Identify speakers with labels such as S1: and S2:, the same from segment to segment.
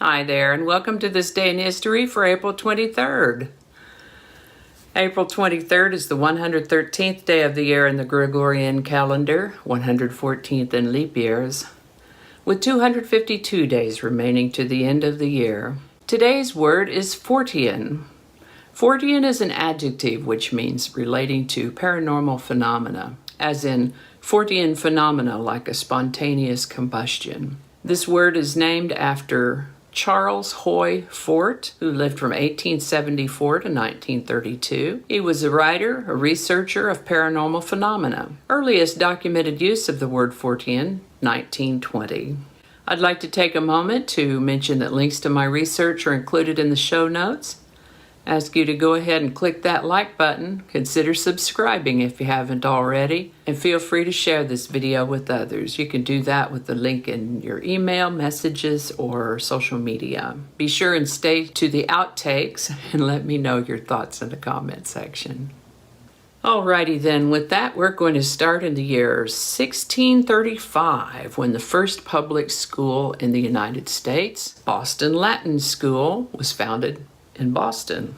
S1: Hi there, and welcome to this day in history for April 23rd. April 23rd is the 113th day of the year in the Gregorian calendar, 114th in leap years, with 252 days remaining to the end of the year. Today's word is Fortean. Fortean is an adjective which means relating to paranormal phenomena, as in Fortean phenomena like a spontaneous combustion. This word is named after Charles Hoy Fort, who lived from 1874 to 1932. He was a writer, a researcher of paranormal phenomena. Earliest documented use of the word Fortean, 1920. I'd like to take a moment to mention that links to my research are included in the show notes. Ask you to go ahead and click that like button, consider subscribing if you haven't already, and feel free to share this video with others. You can do that with the link in your email, messages, or social media. Be sure and stay to the outtakes and let me know your thoughts in the comment section. Alrighty then, with that we're going to start in the year 1635 when the first public school in the United States, Boston Latin School, was founded in Boston.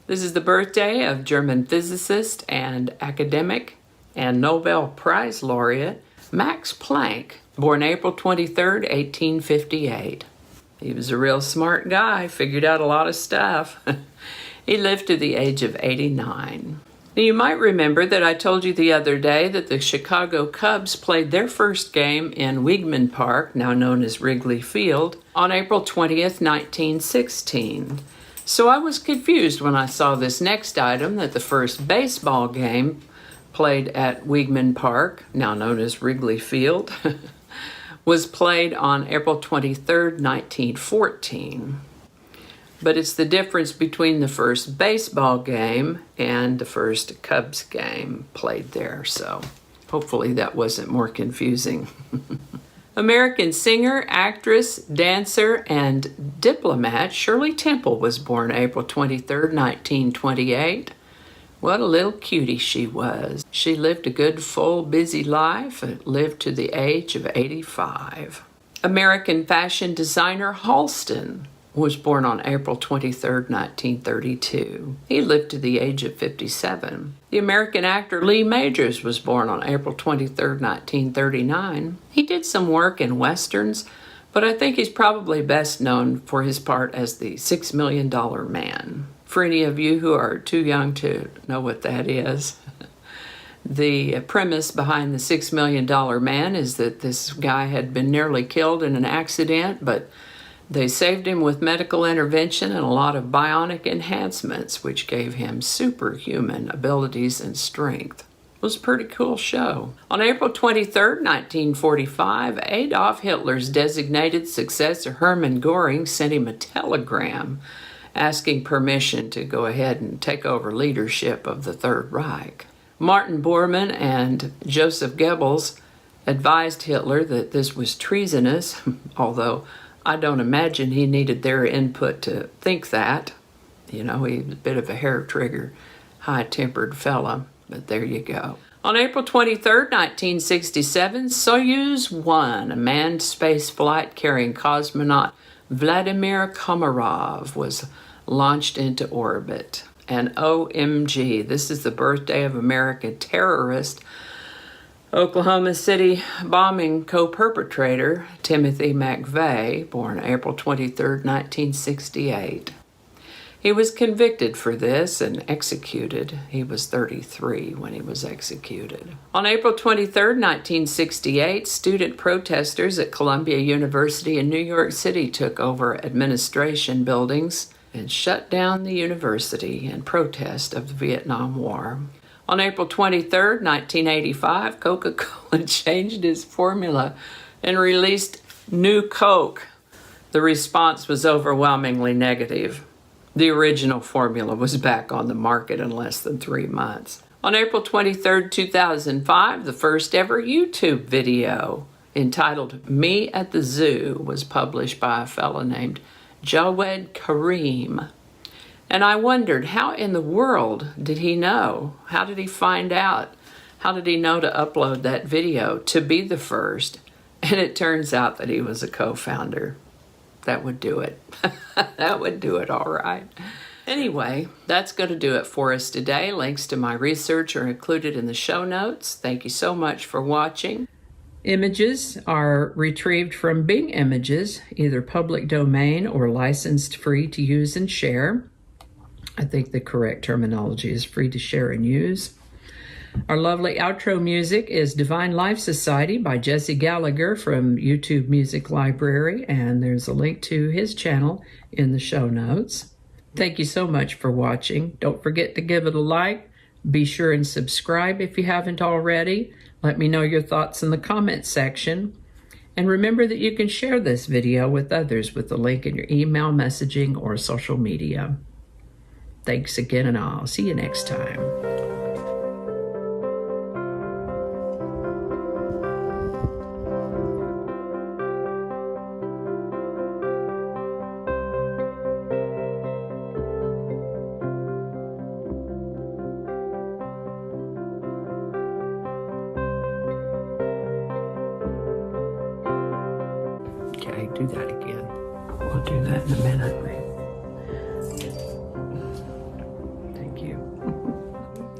S1: This is the birthday of German physicist and academic and Nobel Prize laureate Max Planck, born April 23rd, 1858. He was a real smart guy, figured out a lot of stuff. He lived to the age of 89. Now, you might remember that I told you the other day that the Chicago Cubs played their first game in Weigman Park, now known as Wrigley Field, on April 20th, 1916. So I was confused when I saw this next item that the first baseball game played at Weigman Park, now known as Wrigley Field, was played on April 23rd, 1914. But it's the difference between the first baseball game and the first Cubs game played there, so hopefully that wasn't more confusing. American singer, actress, dancer, and diplomat Shirley Temple was born April 23rd, 1928. What a little cutie she was. She lived a good, full, busy life and lived to the age of 85. American fashion designer Halston was born on April 23rd, 1932. He lived to the age of 57. The American actor Lee Majors was born on April 23rd, 1939. He did some work in westerns, but I think he's probably best known for his part as the $6 Million Man. For any of you who are too young to know what that is, the premise behind the $6 Million Man is that this guy had been nearly killed in an accident, but they saved him with medical intervention and a lot of bionic enhancements, which gave him superhuman abilities and strength. It was a pretty cool show. On April 23rd, 1945, Adolf Hitler's designated successor Herman Göring sent him a telegram asking permission to go ahead and take over leadership of the Third Reich. Martin Bormann and Joseph Goebbels advised Hitler that this was treasonous, although I don't imagine he needed their input to think that. You know, he was a bit of a hair-trigger, high-tempered fella, but there you go. On April 23rd, 1967, Soyuz I, a manned space flight carrying cosmonaut Vladimir Komarov, was launched into orbit. And OMG, this is the birthday of American terrorist Oklahoma City bombing co-perpetrator Timothy McVeigh, born April 23rd, 1968. He was convicted for this and executed. He was 33 when he was executed. On April 23rd, 1968, student protesters at Columbia University in New York City took over administration buildings and shut down the university in protest of the Vietnam War. On April 23rd, 1985, CocaCola changed its formula and released New Coke. The response was overwhelmingly negative. The original formula was back on the market in less than 3 months. On April 23rd, 2005, the first ever YouTube video entitled Me at the Zoo was published by a fellow named Jawed Karim. And I wondered, how in the world did he know? How did he find out? How did he know to upload that video to be the first? And it turns out that he was a co-founder. That would do it. That would do it all right. Anyway, that's going to do it for us today. Links to my research are included in the show notes. Thank you so much for watching. Images are retrieved from Bing Images, either public domain or licensed free to use and share. I think the correct terminology is free to share and use. Our lovely outro music is Divine Life Society by Jesse Gallagher from YouTube Music Library, and there's a link to his channel in the show notes. Thank you so much for watching. Don't forget to give it a like. Be sure and subscribe if you haven't already. Let me know your thoughts in the comments section. And remember that you can share this video with others with the link in your email, messaging, or social media. Thanks again, and I'll see you next time. Okay, do that again. We'll do that in a minute. Thank you.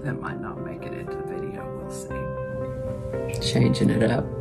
S1: That might not make it into the video, we'll see. Changing it up.